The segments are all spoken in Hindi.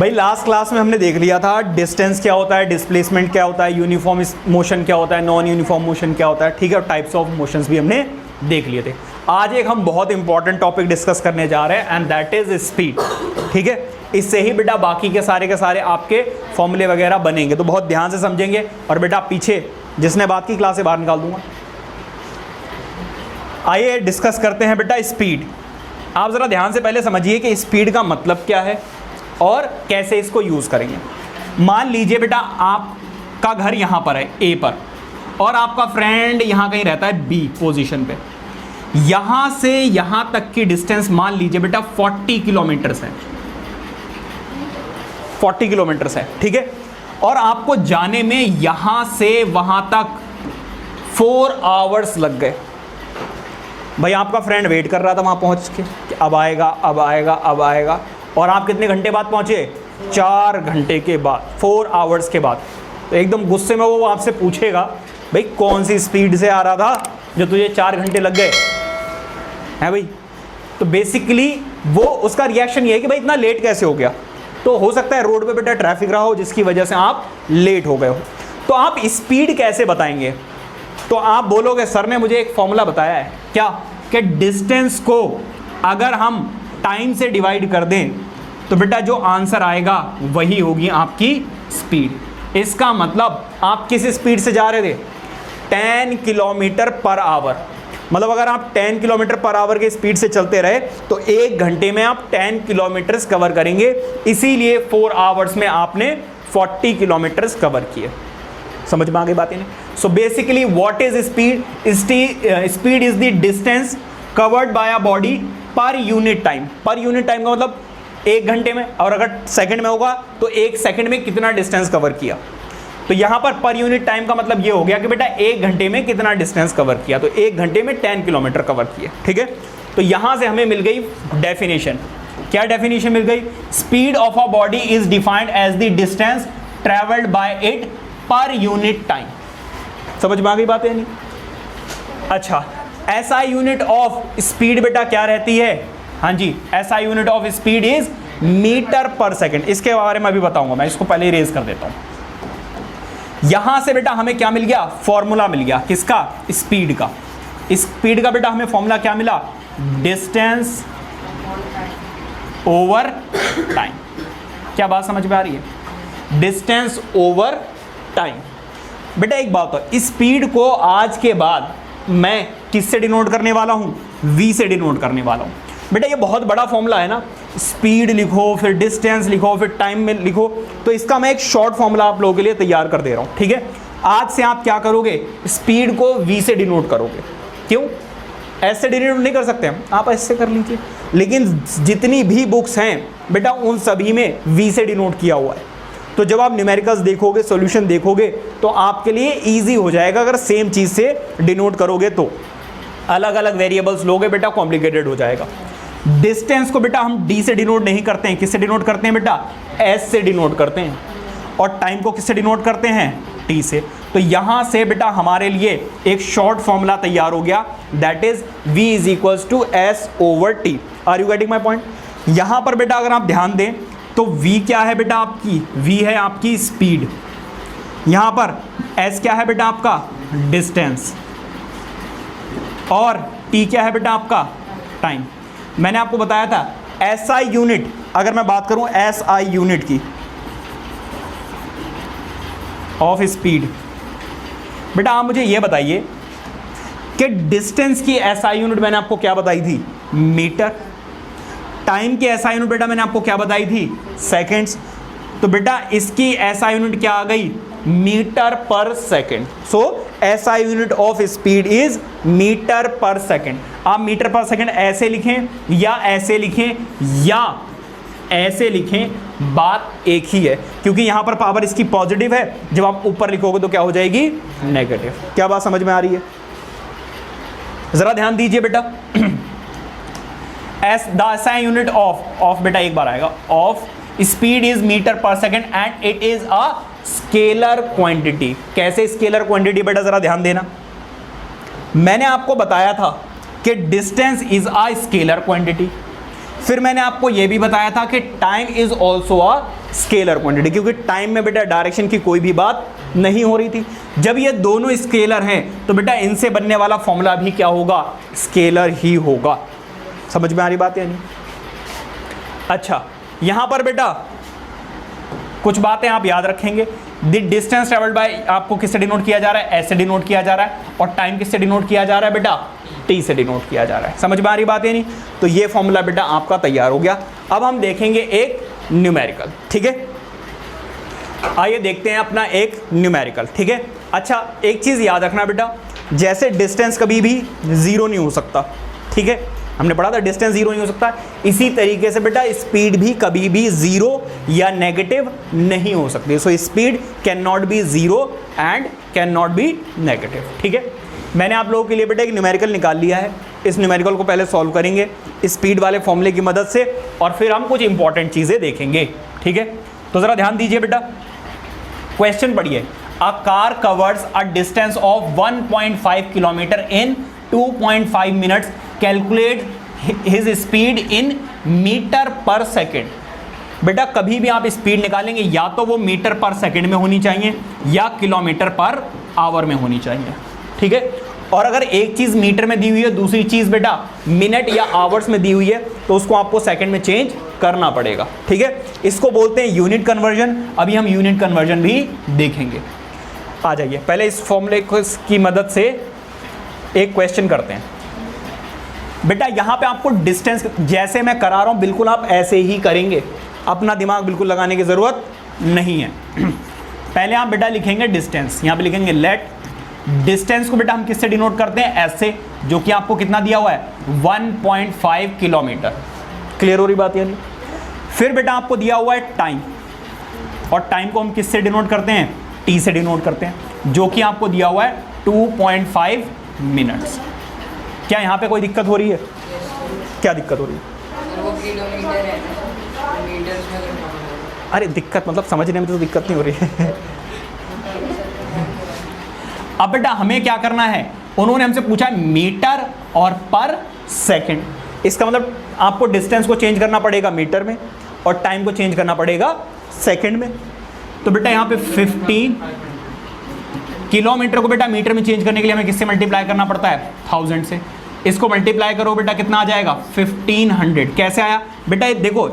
भाई लास्ट क्लास में हमने देख लिया था डिस्टेंस क्या होता है, डिस्प्लेसमेंट क्या होता है, यूनिफॉर्म मोशन क्या होता है, नॉन यूनिफॉर्म मोशन क्या होता है, ठीक है, और टाइप्स ऑफ मोशंस भी हमने देख लिए थे। आज एक हम बहुत इंपॉर्टेंट टॉपिक डिस्कस करने जा रहे हैं एंड दैट इज स्पीड। ठीक है, इससे ही बेटा बाकी के सारे आपके फॉर्मूले वगैरह बनेंगे, तो बहुत ध्यान से समझेंगे। और बेटा पीछे जिसने बात की क्लास से बाहर निकाल दूंगा। आइए डिस्कस करते हैं बेटा स्पीड। आप ज़रा ध्यान से पहले समझिए कि स्पीड का मतलब क्या है और कैसे इसको यूज़ करेंगे। मान लीजिए बेटा आपका घर यहाँ पर है ए पर और आपका फ्रेंड यहाँ कहीं रहता है बी पोजीशन पे। यहाँ से यहाँ तक की डिस्टेंस मान लीजिए बेटा 40 किलोमीटर्स है, 40 किलोमीटर्स है, ठीक है। और आपको जाने में यहाँ से वहाँ तक 4 आवर्स लग गए। भाई आपका फ्रेंड वेट कर रहा था वहाँ पहुँच के कि अब आएगा अब आएगा अब आएगा, और आप कितने घंटे बाद पहुँचे? 4 घंटे के बाद, 4 आवर्स के बाद। तो एकदम गुस्से में वो आपसे पूछेगा भाई कौन सी स्पीड से आ रहा था जो तुझे 4 घंटे लग गए हैं भाई। तो बेसिकली वो उसका रिएक्शन ये है कि भाई इतना लेट कैसे हो गया। तो हो सकता है रोड पे बेटा ट्रैफिक रहा हो जिसकी वजह से आप लेट हो गए हो। तो आप स्पीड कैसे बताएंगे? तो आप बोलोगे सर ने मुझे एक फॉर्मूला बताया है, क्या कि डिस्टेंस को अगर हम टाइम से डिवाइड कर दें तो बेटा जो आंसर आएगा वही होगी आपकी स्पीड। इसका मतलब आप किस स्पीड से जा रहे थे? 10 किलोमीटर पर आवर। मतलब अगर आप 10 किलोमीटर पर आवर के स्पीड से चलते रहे तो 1 घंटे में आप 10 किलोमीटर्स कवर करेंगे। इसीलिए 4 आवर्स में आपने 40 किलोमीटर्स कवर किए। समझ में आ गई बातें? So basically what is speed? Speed is the distance covered by a body पर यूनिट टाइम। पर यूनिट टाइम का मतलब 1 घंटे में, और अगर सेकंड में होगा तो 1 सेकंड में कितना डिस्टेंस कवर किया। तो यहाँ पर यूनिट टाइम का मतलब ये हो गया कि बेटा 1 घंटे में कितना डिस्टेंस कवर किया। तो 1 घंटे में 10 किलोमीटर कवर किया, ठीक है। तो यहाँ से हमें मिल गई डेफिनेशन। क्या डेफिनेशन मिल गई? Speed of a body is defined as the distance travelled by it per unit time. समझ में आ गई बात है नहीं? अच्छा, एसआई यूनिट ऑफ स्पीड बेटा क्या रहती है? हाँ जी, SI unit of speed is metre per second. इसके बारे में अभी बताऊंगा, मैं इसको पहले ही रेज कर देता हूं। यहां से बेटा हमें क्या मिल गया? फॉर्मूला मिल गया। किसका? स्पीड का। स्पीड का बेटा हमें फॉर्मूला क्या मिला? Distance over time. क्या बात समझ में आ रही है? Distance over time. बेटा एक बात है, स्पीड को आज के बाद मैं किससे डिनोट करने वाला हूं? v से डिनोट करने वाला हूं। बेटा ये बहुत बड़ा फॉर्मूला है ना, स्पीड लिखो फिर डिस्टेंस लिखो फिर टाइम में लिखो। तो इसका मैं एक शॉर्ट फॉर्मूला आप लोगों के लिए तैयार कर दे रहा हूं, ठीक है। आज से आप क्या करोगे? स्पीड को v से डिनोट करोगे। क्यों? ऐसे डिनोट नहीं कर सकते हम, आप ऐसे कर लीजिए। लेकिन जितनी भी बुक्स हैं बेटा उन सभी में v से डिनोट किया हुआ है। तो जब आप न्यूमेरिकल्स देखोगे, सॉल्यूशन देखोगे तो आपके लिए इजी हो जाएगा। अगर सेम चीज़ से डिनोट करोगे तो अलग अलग वेरिएबल्स लोगे बेटा कॉम्प्लिकेटेड हो जाएगा। डिस्टेंस को बेटा हम d से डिनोट नहीं करते हैं। किससे डिनोट करते हैं बेटा? s से डिनोट करते हैं। और टाइम को किससे डिनोट करते हैं? t से। तो यहाँ से बेटा हमारे लिए एक शॉर्ट फॉर्मूला तैयार हो गया, that is v is equals to s over t। Are you getting my point? यहाँ पर बेटा अगर आप ध्यान दें तो v क्या है बेटा आपकी? v है आपकी स्पीड। यहाँ पर s क्या है बेटा आपका? डिस्टेंस। और t क्या है बेटा आपका? टाइम। मैंने आपको बताया था SI यूनिट, अगर मैं बात करूं SI यूनिट की ऑफ स्पीड, बेटा आप मुझे ये बताइए कि डिस्टेंस की SI यूनिट मैंने आपको क्या बताई थी? मीटर। टाइम की SI यूनिट बेटा मैंने आपको क्या बताई थी? सेकेंड्स। तो बेटा इसकी SI यूनिट क्या आ गई? Metre per second. So SI unit of speed is metre per second. आप मीटर पर सेकेंड ऐसे लिखें या ऐसे लिखें या ऐसे लिखें, बात एक ही है, क्योंकि यहां पर पावर इसकी पॉजिटिव है। जब आप ऊपर लिखोगे तो क्या हो जाएगी? नेगेटिव। क्या बात समझ में आ रही है? जरा ध्यान दीजिए बेटा। द SI यूनिट ऑफ बेटा एक बार आएगा, of speed is metre per second and it is a scalar quantity. कैसे स्केलर क्वांटिटी बेटा? जरा ध्यान देना। मैंने आपको बताया था कि distance is a scalar quantity. फिर मैंने आपको यह भी बताया था कि time is also a scalar quantity, क्योंकि टाइम में बेटा डायरेक्शन की कोई भी बात नहीं हो रही थी। जब ये दोनों स्केलर हैं तो बेटा इनसे बनने वाला फॉर्मूला भी क्या होगा, स्केलर ही होगा। समझ में आ रही बात है नहीं? अच्छा, यहां पर बेटा कुछ बातें आप याद रखेंगे। द डिस्टेंस ट्रेवल्ड बाय आपको किससे डिनोट किया जा रहा है, एस से डिनोट किया जा रहा है, और टाइम किससे डिनोट किया जा रहा है बेटा, टी से डिनोट किया जा रहा है। समझ में आ रही बात है नहीं? तो ये फॉर्मूला बेटा आपका तैयार हो गया। अब हम देखेंगे एक न्यूमेरिकल, ठीक है। आइए देखते हैं अपना एक न्यूमेरिकल, ठीक है। अच्छा, एक चीज याद रखना बेटा, जैसे डिस्टेंस कभी भी जीरो नहीं हो सकता, ठीक है, हमने पढ़ा था डिस्टेंस जीरो नहीं हो सकता, इसी तरीके से बेटा स्पीड भी कभी भी जीरो या नेगेटिव नहीं हो सकती। So speed can not be zero and can not be negative, ठीक है। मैंने आप लोगों के लिए बेटा एक न्यूमेरिकल निकाल लिया है। इस न्यूमेरिकल को पहले सॉल्व करेंगे स्पीड वाले फॉर्मूले की मदद से, और फिर हम कुछ इंपॉर्टेंट चीजें देखेंगे, ठीक है। तो जरा ध्यान दीजिए बेटा, क्वेश्चन पढ़िए। A car covers a distance of 1.5 kilometre in 2.5 minutes, calculate his speed in metre per second. बेटा कभी भी आप स्पीड निकालेंगे या तो वो मीटर पर सेकेंड में होनी चाहिए या किलोमीटर पर आवर में होनी चाहिए, ठीक है। और अगर एक चीज मीटर में दी हुई है, दूसरी चीज बेटा मिनट या आवर्स में दी हुई है, तो उसको आपको सेकंड में चेंज करना पड़ेगा, ठीक है। इसको बोलते हैं यूनिट कन्वर्जन। अभी हम यूनिट कन्वर्जन भी देखेंगे। आ जाइए, पहले इस फॉर्मूले की मदद से एक क्वेश्चन करते हैं। बेटा यहां पे आपको डिस्टेंस जैसे मैं करा रहा हूं बिल्कुल आप ऐसे ही करेंगे, अपना दिमाग बिल्कुल लगाने की जरूरत नहीं है। पहले आप बेटा लिखेंगे डिस्टेंस, यहां पे लिखेंगे लेट। डिस्टेंस को बेटा हम किससे डिनोट करते हैं, एस से, जो कि आपको कितना दिया हुआ है 1.5 किलोमीटर। क्लियर हो रही बात यानी? फिर बेटा आपको दिया हुआ है टाइम, और टाइम को हम किससे डिनोट करते हैं, टी से डिनोट करते हैं, जो कि आपको दिया हुआ है 2.5 मिनट्स। क्या यहाँ पे कोई दिक्कत हो रही है? क्या दिक्कत हो रही है? अरे दिक्कत मतलब समझने में तो दिक्कत नहीं हो रही है। अब बेटा हमें क्या करना है, उन्होंने हमसे पूछा मीटर और पर सेकंड। इसका मतलब आपको डिस्टेंस को चेंज करना पड़ेगा मीटर में और टाइम को चेंज करना पड़ेगा सेकंड में। तो बेटा यहाँ पे 15 किलोमीटर को बेटा मीटर में चेंज करने के लिए हमें किससे मल्टीप्लाई करना पड़ता है, 1000 से। इसको मल्टीप्लाई करो बेटा, कितना आ जाएगा 1500। कैसे आया बेटा, ये देखो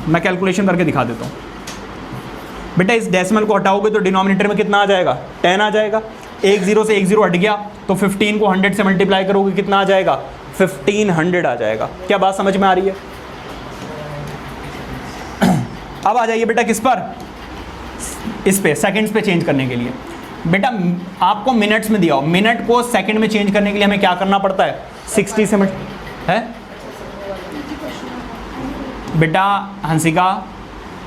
मैं कैलकुलेशन करके दिखा देता हूँ। बेटा इस डेसिमल को हटाओगे तो डिनोमिनेटर में कितना आ जाएगा, 10 आ जाएगा। एक जीरो से एक जीरो हट गया तो 15 को 100 से मल्टीप्लाई करोगे कितना आ जाएगा, 1500 आ जाएगा। क्या बात समझ में आ रही है? अब आ जाइए बेटा किस पर, इस पे सेकंड्स पे चेंज करने के लिए। बेटा आपको मिनट्स में दिया हो, मिनट को सेकंड में चेंज करने के लिए हमें क्या करना पड़ता है, 60 से है बेटा। हंसिका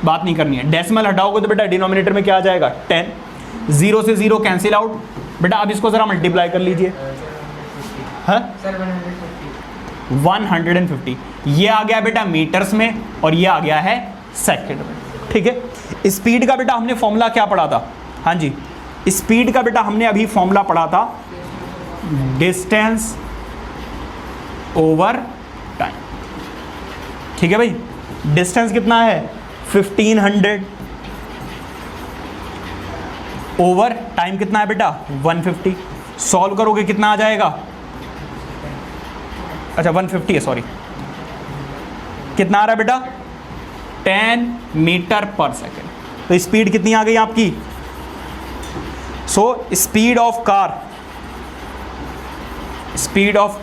बात नहीं करनी है, डेसिमल हटाओगे तो बेटा डिनोमिनेटर में क्या आ जाएगा 10, जीरो से जीरो कैंसिल आउट। बेटा अब इसको जरा मल्टीप्लाई कर लीजिए, है 150। ये आ गया बेटा मीटर्स में और ये आ गया है सेकंड में, ठीक है। स्पीड का बेटा हमने फॉर्मूला क्या पढ़ा था, हाँ जी, स्पीड का बेटा हमने अभी फॉर्मूला पढ़ा था डिस्टेंस ओवर टाइम, ठीक है भाई। डिस्टेंस कितना है 1500 ओवर टाइम कितना है बेटा 150। सॉल्व करोगे कितना आ जाएगा, अच्छा 150 है, सॉरी, कितना आ रहा है बेटा 10 मीटर पर सेकेंड। तो स्पीड कितनी आ गई आपकी, so speed of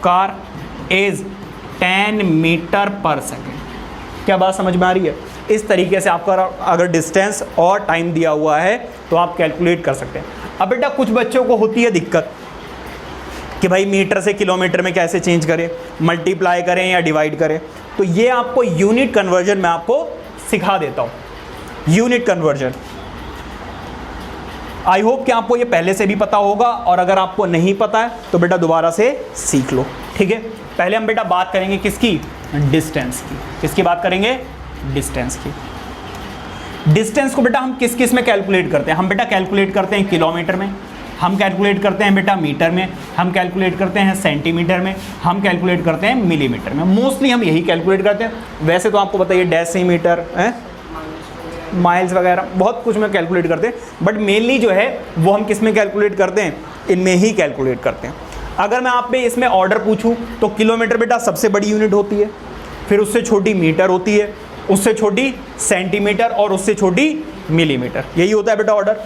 car is 10 metre per second. क्या बात समझ में आ रही है? इस तरीके से आपका अगर डिस्टेंस और टाइम दिया हुआ है तो आप कैलकुलेट कर सकते हैं। अब बेटा कुछ बच्चों को होती है दिक्कत कि भाई मीटर से किलोमीटर में कैसे चेंज करें, मल्टीप्लाई करें या डिवाइड करें। तो ये आपको यूनिट कन्वर्जन में आपको सिखा देता हूं। यूनिट कन्वर्जन आई होप कि आपको ये पहले से भी पता होगा, और अगर आपको नहीं पता है तो बेटा दोबारा से सीख लो, ठीक है। पहले हम बेटा बात करेंगे किसकी, डिस्टेंस की। किसकी बात करेंगे, डिस्टेंस की। डिस्टेंस को बेटा हम किस किस में कैलकुलेट करते हैं, हम बेटा कैलकुलेट करते हैं किलोमीटर में, हम कैलकुलेट करते हैं बेटा मीटर में, हम कैलकुलेट करते हैं सेंटीमीटर में, हम कैलकुलेट करते हैं मिलीमीटर में। मोस्टली हम यही कैलकुलेट करते हैं। वैसे तो आपको बताइए डेसीमीटर है, माइल्स वगैरह बहुत कुछ में कैलकुलेट करते हैं, बट मेनली जो है वो हम किस में कैलकुलेट करते हैं, इनमें ही कैलकुलेट करते हैं। अगर मैं आप पे इसमें ऑर्डर पूछूं तो किलोमीटर बेटा सबसे बड़ी यूनिट होती है, फिर उससे छोटी मीटर होती है, उससे छोटी सेंटीमीटर और उससे छोटी मिलीमीटर, यही होता है बेटा ऑर्डर।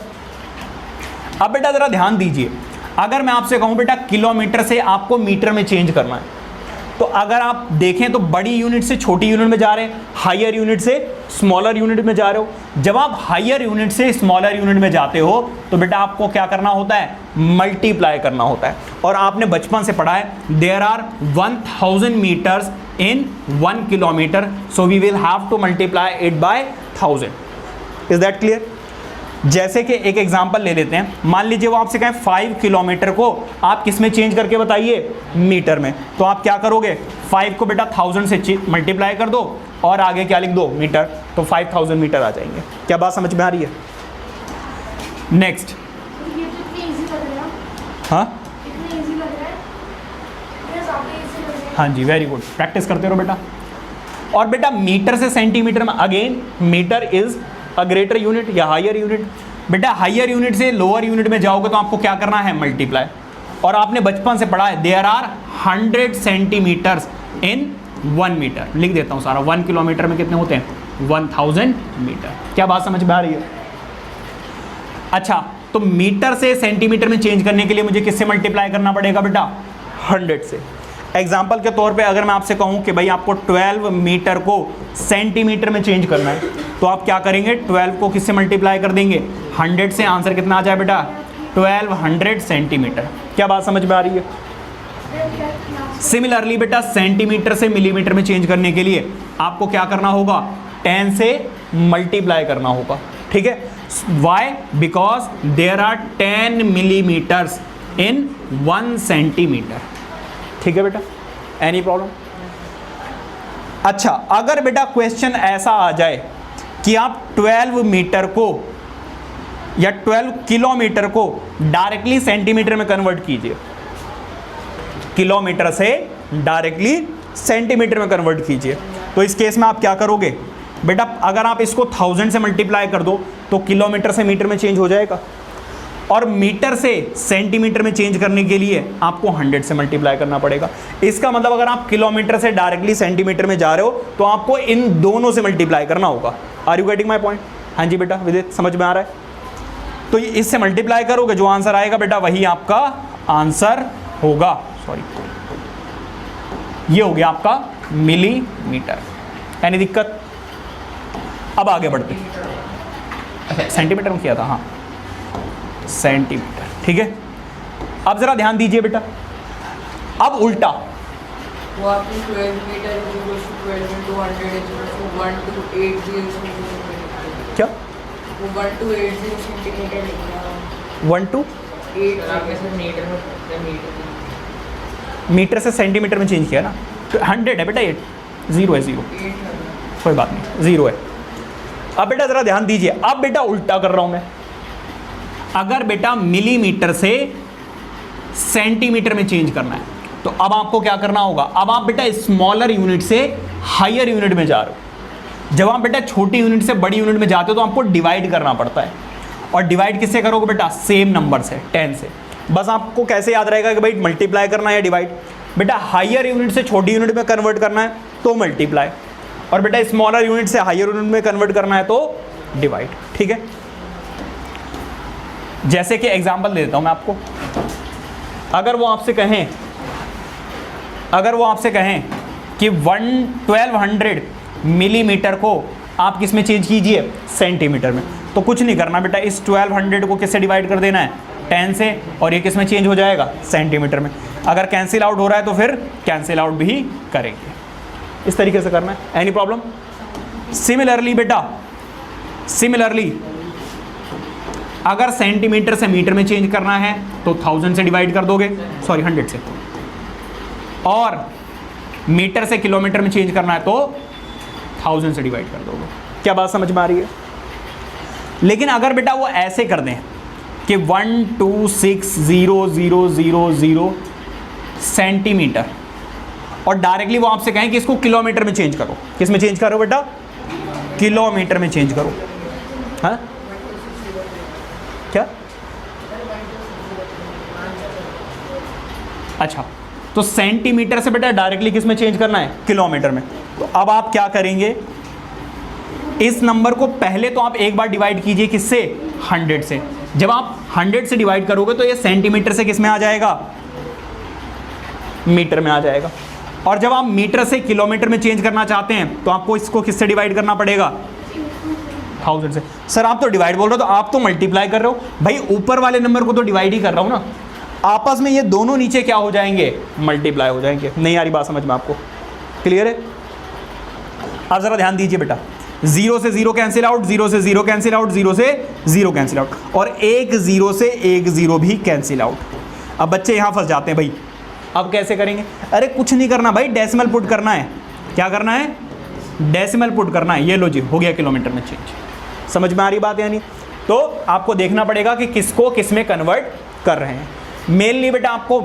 अब बेटा ज़रा ध्यान दीजिए, अगर मैं आपसे कहूं बेटा किलोमीटर से आपको मीटर में चेंज करना है, तो अगर आप देखें तो बड़ी यूनिट से छोटी यूनिट में जा रहे हैं, हायर यूनिट से स्मॉलर यूनिट में जा रहे हो। जब आप हायर यूनिट से स्मॉलर यूनिट में जाते हो तो बेटा आपको क्या करना होता है, मल्टीप्लाई करना होता है। और आपने बचपन से पढ़ा है there are 1000 metres in 1 kilometre, so we will have to multiply it by 1000। Is that clear? जैसे कि एक एग्जांपल ले लेते हैं, मान लीजिए वो आपसे कहें 5 किलोमीटर को आप किस में चेंज करके बताइए, मीटर में। तो आप क्या करोगे, 5 को बेटा 1000 से मल्टीप्लाई कर दो और आगे क्या लिख दो, मीटर, तो 5000 मीटर आ जाएंगे। क्या बात समझ में आ रही है? नेक्स्ट, हाँ हाँ जी, वेरी गुड, प्रैक्टिस करते रहो बेटा। और बेटा मीटर से सेंटीमीटर में again metre is a greater unit या हायर यूनिट। बेटा हायर यूनिट से लोअर यूनिट में जाओगे तो आपको क्या करना है, मल्टीप्लाई। और आपने बचपन से पढ़ा है there are 100 centimetres in 1 metre. लिख देता हूँ सारा, 1 किलोमीटर में कितने होते हैं, 1000 मीटर। क्या बात समझ में आ रही है? अच्छा, तो मीटर से सेंटीमीटर में चेंज करने के लिए मुझे किससे मल्टीप्लाई करना पड़ेगा बेटा, 100 से। एग्जाम्पल के तौर पे अगर मैं आपसे कहूँ कि भाई आपको 12 मीटर को सेंटीमीटर में चेंज करना है, तो आप क्या करेंगे, 12 को किससे मल्टीप्लाई कर देंगे, 100 से। आंसर कितना आ जाए बेटा, 1200 सेंटीमीटर। क्या बात समझ में आ रही है? सिमिलरली बेटा सेंटीमीटर से मिलीमीटर में चेंज करने के लिए आपको क्या करना होगा, 10 से मल्टीप्लाई करना होगा। ठीक है, why, because there are 10 millimetres in 1 centimetre. ठीक है बेटा, एनी प्रॉब्लम? अच्छा, अगर बेटा क्वेश्चन ऐसा आ जाए कि आप 12 मीटर को या 12 किलोमीटर को डायरेक्टली सेंटीमीटर में कन्वर्ट कीजिए, किलोमीटर से डायरेक्टली सेंटीमीटर में कन्वर्ट कीजिए, तो इस केस में आप क्या करोगे बेटा, अगर आप इसको 1000 से मल्टीप्लाई कर दो तो किलोमीटर से मीटर में चेंज हो जाएगा, और मीटर से सेंटीमीटर में चेंज करने के लिए आपको 100 से मल्टीप्लाई करना पड़ेगा। इसका मतलब अगर आप किलोमीटर से डायरेक्टली सेंटीमीटर में जा रहे हो तो आपको इन दोनों से मल्टीप्लाई करना होगा। Are you getting my point? हाँ जी बेटा, विदित समझ में आ रहा है? तो इससे मल्टीप्लाई करोगे, जो आंसर आएगा बेटा वही आपका आंसर होगा। सॉरी, ये हो गया आपका मिलीमीटर। यानी दिक्कत? अब आगे बढ़ते हैं। अच्छा, सेंटीमीटर में किया था, हाँ सेंटीमीटर, ठीक है। अब जरा ध्यान दीजिए बेटा, अब उल्टा, वो आपने 12 मीटर 12 into 100 1 to 80 क्या, वो 1 to 80 सेंटीमीटर लिखा, 1 to 8 आपने सर मीटर में मीटर से सेंटीमीटर में चेंज किया ना, तो 100 है बेटा, 8 0 है, 0 कोई बात नहीं, 0 है। अब बेटा जरा ध्यान दीजिए, अब बेटा उल्टा कर रहा हूं मैं। अगर बेटा मिलीमीटर से सेंटीमीटर में चेंज करना है तो अब आपको क्या करना होगा, अब आप बेटा स्मॉलर यूनिट से हायर यूनिट में जा रहे हो। जब आप बेटा छोटी यूनिट से बड़ी यूनिट में जाते हो तो आपको डिवाइड करना पड़ता है, और डिवाइड किससे करोगे बेटा, सेम नंबर से, 10 से। बस आपको कैसे याद रहेगा कि भाई मल्टीप्लाई करना है या डिवाइड, बेटा हायर यूनिट से छोटी यूनिट में कन्वर्ट करना है तो मल्टीप्लाई, और बेटा स्मॉलर यूनिट से हायर यूनिट में कन्वर्ट करना है तो डिवाइड। ठीक है, जैसे कि एग्जांपल दे देता हूं मैं आपको। अगर वो आपसे कहें कि 1200 मिलीमीटर को आप किस में चेंज कीजिए, सेंटीमीटर में, तो कुछ नहीं करना बेटा, इस 1200 को किससे डिवाइड कर देना है, 10 से, और ये किस में चेंज हो जाएगा, सेंटीमीटर में। अगर कैंसिल आउट हो रहा है तो फिर कैंसिल आउट भी करेंगे, इस तरीके से करना है। Any problem? सिमिलरली बेटा, सिमिलरली अगर सेंटीमीटर से मीटर में चेंज करना है तो 1000 से डिवाइड कर दोगे, सॉरी 100 से, और मीटर से किलोमीटर में चेंज करना है तो 1000 से डिवाइड कर दोगे। क्या बात समझ में आ रही है? लेकिन अगर बेटा वो ऐसे कर दें कि 126,000 सेंटीमीटर, और डायरेक्टली वो आपसे कहें कि इसको किलोमीटर में चेंज करो। किस में चेंज करो बेटा? किलोमीटर में चेंज करो। हाँ क्या? अच्छा, तो सेंटीमीटर से बेटा डायरेक्टली किस में चेंज करना है? किलोमीटर में। तो अब आप क्या करेंगे, इस नंबर को पहले तो आप एक बार डिवाइड कीजिए, किससे? 100 से। जब आप 100 से डिवाइड करोगे तो ये सेंटीमीटर से किस में आ जाएगा? मीटर में आ जाएगा। और जब आप मीटर से किलोमीटर में चेंज करना चाहते हैं तो आपको इसको किससे डिवाइड करना पड़ेगा? 1000 से। सर आप तो डिवाइड बोल रहे हो, तो आप तो मल्टीप्लाई कर रहे हो। भाई ऊपर वाले नंबर को तो डिवाइड ही कर रहा हूं ना, आपस में ये दोनों नीचे क्या हो जाएंगे? मल्टीप्लाई हो जाएंगे। नहीं आ रही बात समझ में आपको? क्लियर है? आप जरा ध्यान दीजिए बेटा, 0 से 0 कैंसिल आउट, 0 से 0 कैंसिल आउट, 0 से 0 कैंसिल आउट, और 1 0 से 1 0 भी कैंसिल आउट। अब बच्चे यहां फंस जाते हैं भाई, अब कैसे करेंगे? अरे कुछ नहीं करना भाई, डेसिमल पुट करना है। क्या करना है? डेसिमल पुट करना है। ये लो जी, हो गया किलोमीटर में चेंज। समझ में आ रही बात? यानी तो आपको देखना पड़ेगा कि किसको किस में कन्वर्ट कर रहे हैं। मेनली बेटा आपको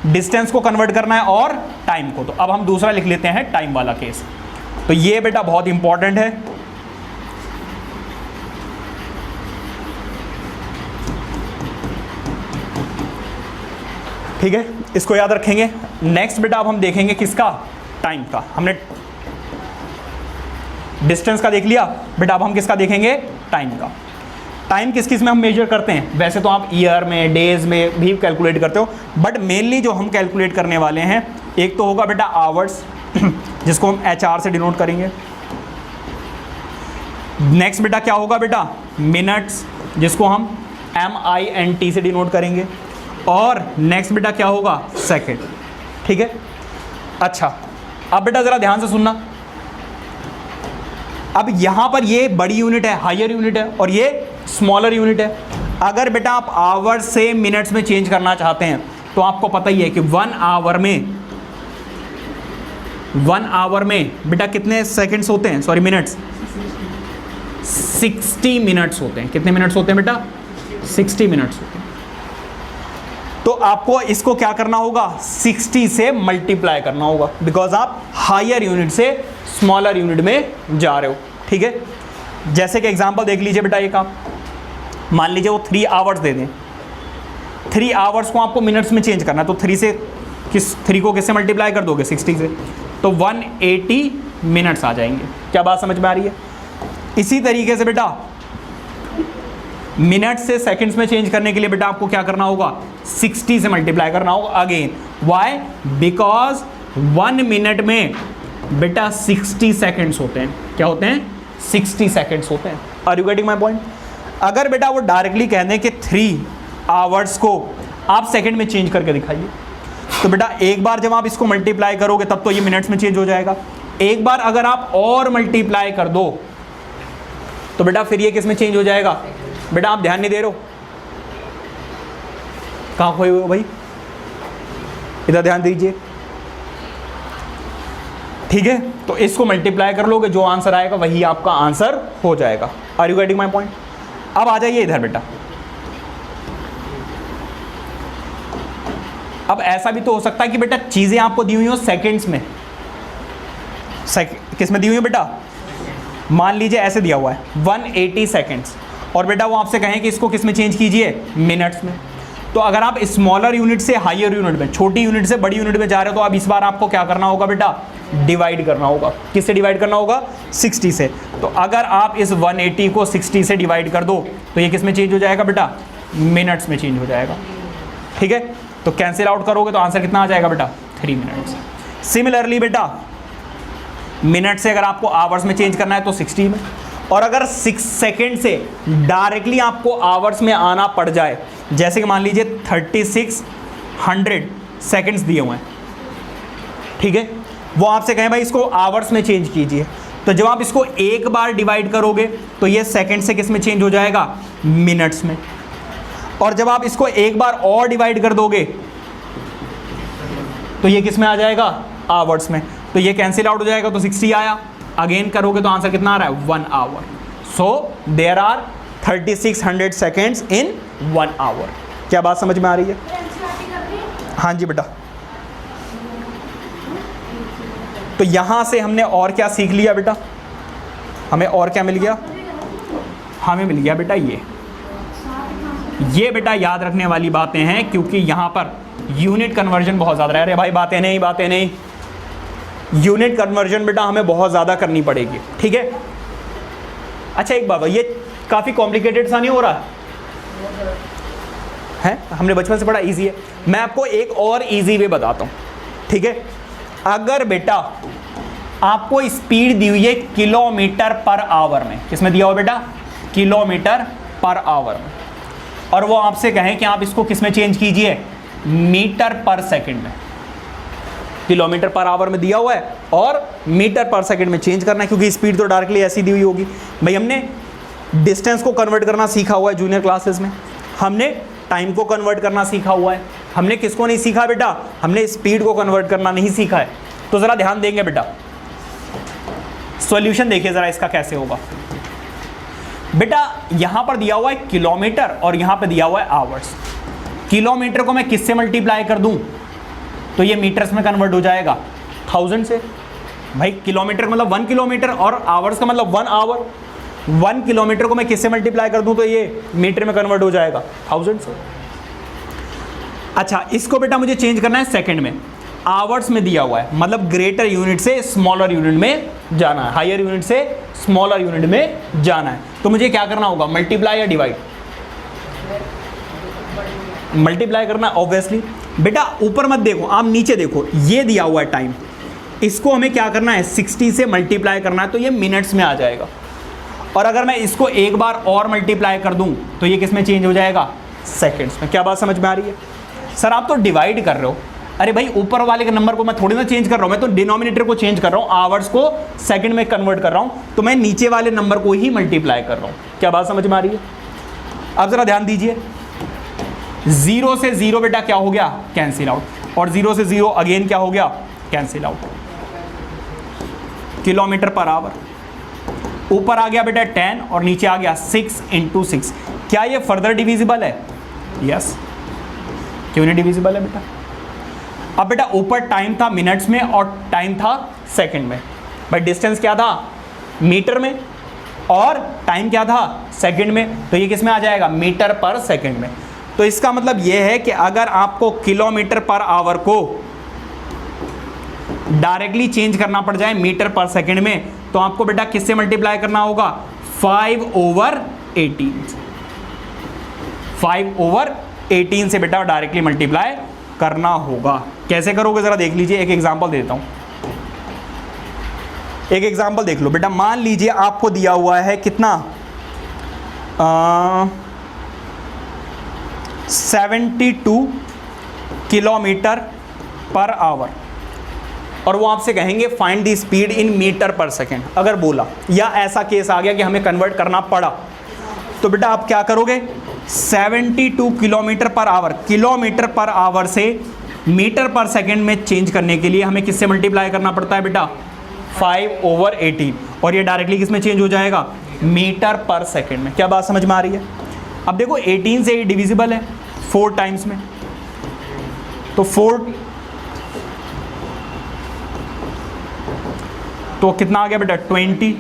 डिस्टेंस को कन्वर्ट करना है और टाइम को। तो अब हम दूसरा लिख लेते हैं, टाइम वाला केस। तो ये बेटा बहुत इंपॉर्टेंट है। ठीक है, इसको याद रखेंगे। नेक्स्ट बेटा अब हम देखेंगे किसका? टाइम का। हमने डिस्टेंस का देख लिया बेटा, अब हम किसका देखेंगे? टाइम का। टाइम किस किस में हम मेजर करते हैं? वैसे तो आप ईयर में, डेज में भी कैलकुलेट करते हो, बट मेनली जो हम कैलकुलेट करने वाले हैं, एक तो होगा बेटा आवर्स, जिसको हम HR से डिनोट करेंगे। नेक्स्ट बेटा क्या होगा बेटा? मिनट्स, जिसको हम MINT से डिनोट करेंगे। और नेक्स्ट बेटा क्या होगा? सेकंड। ठीक है, अच्छा अब बेटा ज़रा ध्यान से सुनना। अब यहाँ पर ये बड़ी यूनिट है, हायर यूनिट है, और ये स्मॉलर यूनिट है। अगर बेटा आप आवर से मिनट्स में चेंज करना चाहते हैं तो आपको पता ही है कि 1 आवर में बेटा कितने सेकंड्स होते हैं? सॉरी मिनट्स, 60 मिनट्स होते हैं। कितने मिनट्स होते हैं बेटा? 60 मिनट्स होते हैं। तो आपको इसको क्या करना होगा? 60 से मल्टीप्लाई करना होगा, बिकॉज आप हायर यूनिट से स्मॉलर यूनिट में जा रहे हो। ठीक है, जैसे कि एग्जांपल देख लीजिए बेटा, एक आप मान लीजिए वो 3 आवर्स दे दें। 3 आवर्स को आपको मिनट्स में चेंज करना है, तो 3 को किससे मल्टीप्लाई कर दोगे? 60 से, तो 180 मिनट्स आ जाएंगे। क्या बात समझ में आ रही है? इसी तरीके से बेटा मिनट से सेकंड्स में चेंज करने के लिए बेटा आपको क्या करना होगा? 60 से मल्टीप्लाई करना होगा। Again why? बिकॉज 1 मिनट में बेटा 60 सेकंड्स होते हैं। क्या होते हैं? 60 सेकंड्स होते हैं। Are you getting my point? अगर बेटा वो डायरेक्टली कह दें कि 3 आवर्स को आप सेकंड में चेंज करके दिखाइए, तो बेटा एक बार जब आप इसको मल्टीप्लाई करोगे तब तो ये मिनट्स में चेंज हो जाएगा। एक बार अगर आप और मल्टीप्लाई कर दो तो बेटा फिर ये किस में चेंज हो जाएगा? बेटा आप ध्यान नहीं दे रहे हो, कहाँ खोए हुए हो भाई? इधर ध्यान दीजिए। ठीक है, तो इसको मल्टीप्लाई कर लोगे, जो आंसर आएगा वही आपका आंसर हो जाएगा। Are you getting my point? अब आ जाइए इधर बेटा। अब ऐसा भी तो हो सकता है कि बेटा चीजें आपको दी हुई हो सेकंड्स में। किस में दी हुई है बेटा? मान लीजिए ऐसे दिया हुआ है 180 सेकंड्स, और बेटा वो आपसे कहें कि इसको किस में चेंज कीजिए? मिनट्स में। तो अगर आप स्मॉलर यूनिट से हायर यूनिट में, छोटी यूनिट से बड़ी यूनिट में जा रहे हो, तो अब इस बार आपको क्या करना होगा बेटा? डिवाइड करना होगा। किससे डिवाइड करना होगा? 60 से। तो अगर आप इस 180 को 60 से डिवाइड कर दो तो ये किस में चेंज हो जाएगा बेटा? मिनट्स में चेंज हो जाएगा। ठीक है, तो कैंसिल आउट करोगे तो आंसर कितना आ जाएगा बेटा? 3 मिनट्स। सिमिलरली बेटा मिनट से अगर आपको आवर्स में चेंज करना है तो 60 में, और अगर 6 सेकेंड से डायरेक्टली आपको आवर्स में आना पड़ जाए, जैसे कि मान लीजिए 3600 सेकेंड्स दिए हुए हैं, ठीक है, वो आपसे कहें भाई इसको आवर्स में चेंज कीजिए, तो जब आप इसको एक बार डिवाइड करोगे तो ये सेकेंड से किस में चेंज हो जाएगा? मिनट्स में। और जब आप इसको एक बार और डिवाइड कर दोगे तो ये किस में आ जाएगा? आवर्स में। तो ये कैंसिल आउट हो जाएगा, तो 60 आया। अगेन करोगे तो आंसर कितना आ रहा है? 1 hour. So there are 3600 seconds in 1 hour. क्या बात समझ में आ रही है? हाँ जी बेटा। तो यहां से हमने और क्या सीख लिया बेटा? हमें और क्या मिल गया? हमें मिल गया बेटा ये बेटा याद रखने वाली बातें हैं, क्योंकि यहां पर यूनिट कन्वर्जन बहुत ज़्यादा है। अरे भाई बातें नहीं, यूनिट कन्वर्जन बेटा हमें बहुत ज़्यादा करनी पड़ेगी, ठीक है? अच्छा एक बात, ये काफ़ी कॉम्प्लिकेटेड सा नहीं हो रहा है? हमने बचपन से बड़ा इजी है। मैं आपको एक और इजी वे बताता हूँ, ठीक है? अगर बेटा आपको स्पीड दी हुई है किलोमीटर पर आवर में, किसमें दिया हुआ बेटा? किलोमीटर पर आवर में, और वो आपसे कहें कि आप इसको किसमें चेंज कीजिए? मीटर पर सेकंड में। किलोमीटर पर आवर में दिया हुआ है और मीटर पर सेकंड में चेंज करना है, क्योंकि स्पीड तो डायरेक्टली ऐसी दी हुई होगी। भाई हमने डिस्टेंस को कन्वर्ट करना सीखा हुआ है जूनियर क्लासेस में, हमने टाइम को कन्वर्ट करना सीखा हुआ है, हमने किसको नहीं सीखा बेटा? हमने स्पीड को कन्वर्ट करना नहीं सीखा है। तो ज़रा ध्यान देंगे बेटा, सॉल्यूशन देखिए ज़रा इसका कैसे होगा। बेटा यहां पर दिया हुआ है किलोमीटर और यहां पर दिया हुआ है आवर्स। किलोमीटर को मैं किससे मल्टीप्लाई कर दूं तो ये मीटर्स में कन्वर्ट हो जाएगा? 1000 से। भाई किलोमीटर का मतलब 1 किलोमीटर और आवर्स का मतलब 1 आवर। 1 किलोमीटर को मैं किससे मल्टीप्लाई कर दूं तो ये मीटर में कन्वर्ट हो जाएगा? 1000 से। अच्छा इसको बेटा मुझे चेंज करना है सेकंड में। आवर्स में दिया हुआ है, मतलब ग्रेटर यूनिट से स्मॉलर यूनिट में जाना है, हायर यूनिट से स्मॉलर यूनिट में जाना है। तो मुझे क्या करना होगा? मल्टीप्लाई या डिवाइड? मल्टीप्लाई करना ऑब्वियसली। बेटा ऊपर मत देखो, आप नीचे देखो, ये दिया हुआ है टाइम, इसको हमें क्या करना है? 60 से मल्टीप्लाई करना है, तो ये मिनट्स में आ जाएगा। और अगर मैं इसको एक बार और मल्टीप्लाई कर दूं तो ये किस में चेंज हो जाएगा? सेकंड्स में। क्या बात समझ में आ रही है? सर आप तो डिवाइड कर रहे हो। अरे भाई ऊपर वाले के नंबर को मैं थोड़ी ना चेंज कर रहा हूं, मैं तो डिनोमिनेटर को चेंज कर रहा हूं, आवर्स को सेकंड में कन्वर्ट कर रहा हूं, तो मैं नीचे वाले नंबर को ही मल्टीप्लाई कर रहा हूं। क्या बात समझ में आ रही है? अब जरा ध्यान दीजिए, 0 से 0 बेटा क्या हो गया? कैंसिल आउट, और 0 से 0 अगेन क्या हो गया? Cancel out. Kilometre per hour ऊपर आ गया बेटा 10 और नीचे आ गया 6 × 6। क्या ये फर्दर डिविजिबल है? यस। क्यों नहीं डिविजिबल है बेटा? अब बेटा ऊपर टाइम था मिनट्स में और टाइम था सेकंड में। भाई डिस्टेंस क्या था? मीटर में, और टाइम क्या था? सेकंड में। तो ये किस में आ जाएगा? मीटर पर सेकंड में। तो इसका मतलब ये है कि अगर आपको किलोमीटर पर आवर को डायरेक्टली चेंज करना पड़ जाए मीटर पर सेकंड में, तो आपको बेटा किससे मल्टीप्लाई करना होगा? 5/18। 5/18 से बेटा डायरेक्टली मल्टीप्लाई करना होगा। कैसे करोगे जरा देख लीजिए, एक एग्जांपल देता हूं। एक एग्जांपल देख लो बेटा, मान लीजिए आपको दिया हुआ है कितना? 72 किलोमीटर पर आवर, और वो आपसे कहेंगे find the speed in metre per second. अगर बोला या ऐसा केस आ गया कि हमें कन्वर्ट करना पड़ा, तो बेटा आप क्या करोगे? 72 kilometre per hour, kilometre per hour से मीटर पर सेकेंड में चेंज करने के लिए हमें किससे मल्टीप्लाई करना पड़ता है बेटा? 5/18, और ये डायरेक्टली किस में चेंज हो जाएगा? मीटर पर सेकेंड में। क्या बात समझ में आ रही है? अब देखो 18 से डिविजिबल है 4 टाइम्स में, तो 4 तो कितना आ गया बेटा? 20।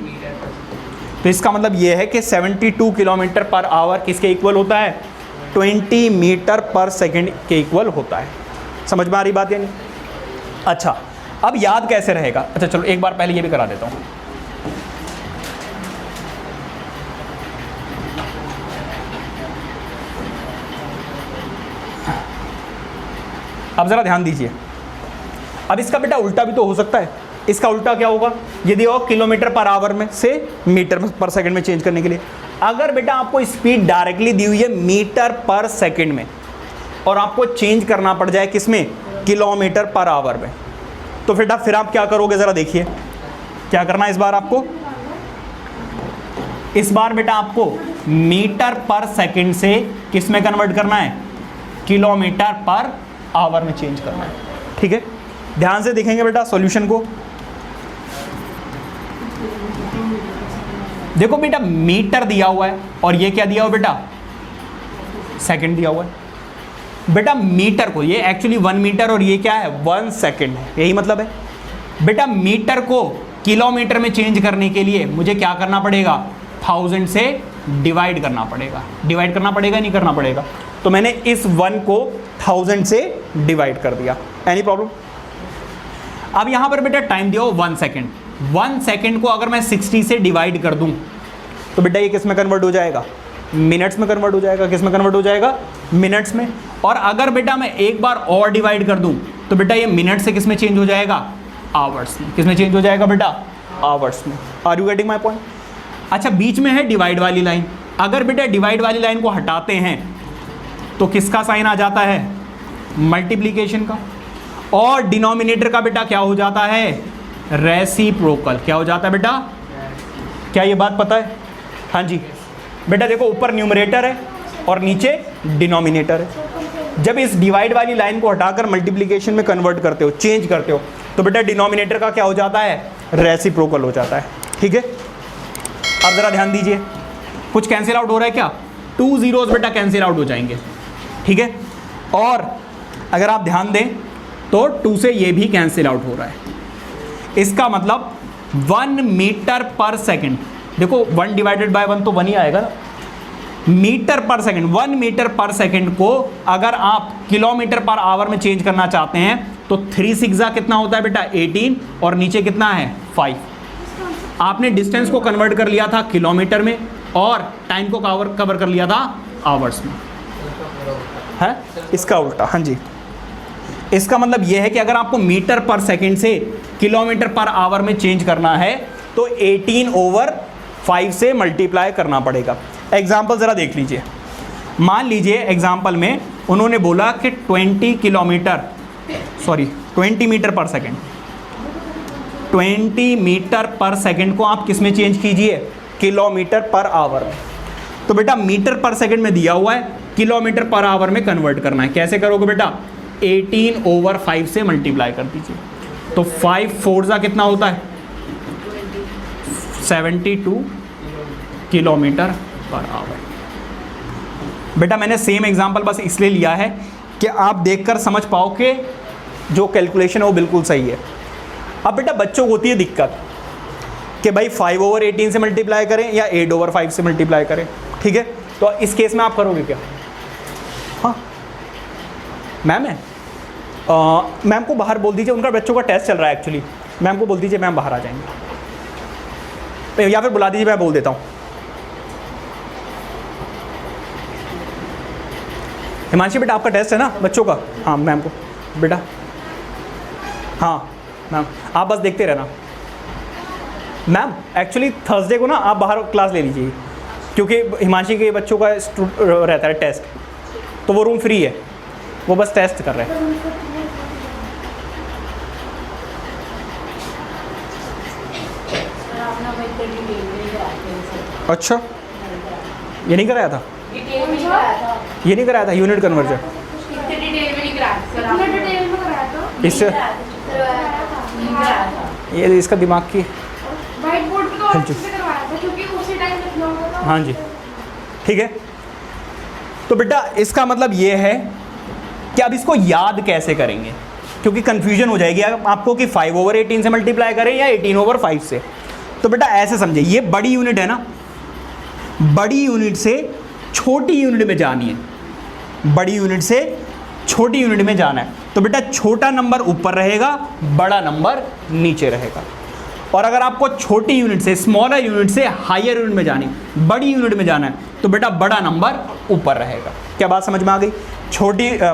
तो इसका मतलब यह है कि 72 किलोमीटर पर आवर किसके इक्वल होता है? 20 मीटर पर सेकेंड के इक्वल होता है। समझ में आ रही बात या नहीं? अच्छा अब याद कैसे रहेगा? अच्छा चलो एक बार पहले ये भी करा देता हूं। अब जरा ध्यान दीजिए, अब इसका बेटा उल्टा भी तो हो सकता है। इसका उल्टा क्या होगा? यदि हो किलोमीटर पर आवर में से मीटर पर सेकंड में चेंज करने के लिए, अगर बेटा आपको स्पीड डायरेक्टली दी हुई है मीटर पर सेकंड में और आपको चेंज करना पड़ जाए किसमें? किलोमीटर पर आवर में, तो फिर आप क्या करोगे? जरा देखिए क्या करना है इस बार आपको। इस बार बेटा आपको मीटर पर सेकंड से किस में कन्वर्ट करना है? किलोमीटर पर आवर में चेंज करना है। ठीक है, ध्यान से देखेंगे बेटा सॉल्यूशन को। देखो बेटा मीटर दिया हुआ है और ये क्या दिया हुआ बेटा? सेकंड दिया हुआ है बेटा। मीटर को, ये एक्चुअली 1 मीटर और ये क्या है 1 सेकंड है, यही मतलब है बेटा। मीटर को किलोमीटर में चेंज करने के लिए मुझे क्या करना पड़ेगा, 1000 से डिवाइड करना पड़ेगा। डिवाइड करना पड़ेगा नहीं करना पड़ेगा? तो मैंने इस 1 को 1000 से डिवाइड कर दिया। Any problem? अब यहां पर बेटा टाइम दिया हो 1 सेकंड। 1 सेकंड को अगर मैं 60 से डिवाइड कर दूं तो बेटा ये किस में कन्वर्ट हो जाएगा, मिनट्स में कन्वर्ट हो जाएगा। किस में कन्वर्ट हो जाएगा, मिनट्स में। और अगर बेटा मैं एक बार और डिवाइड कर दूं तो बेटा ये मिनट से किस में चेंज हो जाएगा, आवर्स में। किस में चेंज हो जाएगा बेटा, आवर्स में। Are you getting my point? अच्छा, बीच में है डिवाइड वाली लाइन। अगर बेटा डिवाइड वाली लाइन को हटाते हैं तो किसका साइन आ जाता है, मल्टीप्लीकेशन का। और डिनोमिनेटर का बेटा क्या हो जाता है, रेसिप्रोकल। क्या हो जाता है बेटा, क्या ये बात पता है? हाँ जी बेटा, देखो ऊपर न्यूमरेटर है और नीचे डिनोमिनेटर है। जब इस डिवाइड वाली लाइन को हटाकर मल्टीप्लिकेशन में कन्वर्ट करते हो, चेंज करते हो, तो बेटा डिनोमिनेटर का क्या हो जाता है, रेसिप्रोकल हो जाता है। ठीक है, अब ज़रा ध्यान दीजिए, कुछ कैंसिल आउट हो रहा है क्या, 2 zeros बेटा कैंसिल आउट हो जाएंगे। ठीक है, और अगर आप ध्यान दें तो 2 से ये भी कैंसिल आउट हो रहा है। इसका मतलब 1 मीटर पर सेकंड, देखो 1 डिवाइडेड बाय 1 तो 1 ही आएगा ना। Metre per second, 1 metre per second को अगर आप किलोमीटर पर आवर में चेंज करना चाहते हैं तो 3 6 कितना होता है बेटा, 18, और नीचे कितना है 5। आपने डिस्टेंस को कन्वर्ट कर लिया था किलोमीटर में और टाइम को कवर कर लिया था आवर्स में, है इसका उल्टा। हाँ जी, इसका मतलब यह है कि अगर आपको मीटर पर सेकंड से किलोमीटर पर आवर में चेंज करना है तो 18/5 से मल्टीप्लाई करना पड़ेगा। एग्जाम्पल ज़रा देख लीजिए। मान लीजिए एग्जाम्पल में उन्होंने बोला कि 20 metre per second, 20 metre per second को आप किस में चेंज कीजिए, किलोमीटर पर आवर में। तो बेटा मीटर पर सेकंड में दिया हुआ है, किलोमीटर पर आवर में कन्वर्ट करना है। कैसे करोगे बेटा, 18/5 से मल्टीप्लाई कर दीजिए। तो 5 4 कितना होता है, 72 किलोमीटर पर आवर। बेटा मैंने सेम एग्जांपल बस इसलिए लिया है कि आप देखकर समझ पाओ कि जो कैलकुलेशन है वो बिल्कुल सही है। अब बेटा बच्चों को होती है दिक्कत कि भाई 5/18 से मल्टीप्लाई करें या 8/5 से मल्टीप्लाई करें। ठीक है, तो इस केस में आप करोगे क्या? हाँ मैम है, मैम को बाहर बोल दीजिए, उनका बच्चों का टेस्ट चल रहा है एक्चुअली। मैम को बोल दीजिए, मैम बाहर आ जाएंगे, या फिर बुला दीजिए, मैं बोल देता हूँ। हिमांशी बेटा आपका टेस्ट है ना बच्चों का? हाँ मैम को बेटा, हाँ मैम आप बस देखते रहना। मैम एक्चुअली थर्सडे को ना आप बाहर क्लास ले लीजिए, क्योंकि हिमांशी के बच्चों का रहता है टेस्ट, तो वो रूम फ्री है, वो बस टेस्ट कर रहे हैं। अच्छा, ये नहीं कराया था, ये नहीं कराया था यूनिट कन्वर्जन इससे, ये इसका दिमाग की व्हाइट बोर्ड पे तो अच्छे से करवाया था क्योंकि उसी टाइम लिखना होगा था। हाँ जी ठीक है। तो बेटा इसका मतलब ये है कि अब इसको याद कैसे करेंगे, क्योंकि कंफ्यूजन हो जाएगी आपको कि 5/18 से मल्टीप्लाई करें या 18/5 से। तो बेटा ऐसे समझे, ये बड़ी यूनिट है ना, बड़ी यूनिट से छोटी यूनिट में जानी है, बड़ी यूनिट से छोटी यूनिट में जाना है। तो बेटा छोटा नंबर ऊपर रहेगा, बड़ा नंबर नीचे रहेगा। और अगर आपको छोटी यूनिट से, स्मॉलर यूनिट से हायर यूनिट में जानी, बड़ी यूनिट में जाना है, तो बेटा बड़ा नंबर ऊपर रहेगा। क्या बात समझ में आ गई?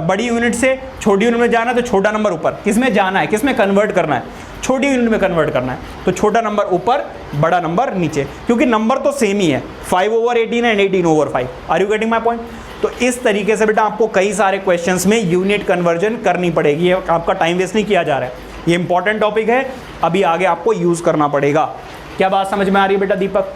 बड़ी यूनिट से छोटी यूनिट में जाना है तो छोटा नंबर ऊपर, किस में जाना है, किस में कन्वर्ट करना है, छोटी यूनिट में कन्वर्ट करना है, तो छोटा नंबर ऊपर, बड़ा नंबर नीचे, क्योंकि नंबर तो सेम ही है, 5/18 and 18/5। Are you getting my point? तो इस तरीके से बेटा आपको कई सारे क्वेश्चंस में यूनिट कन्वर्जन करनी पड़ेगी। ये आपका टाइम वेस्ट नहीं किया जा रहा है, ये इंपॉर्टेंट टॉपिक है, अभी आगे आपको यूज़ करना पड़ेगा। क्या बात समझ में आ रही है बेटा दीपक?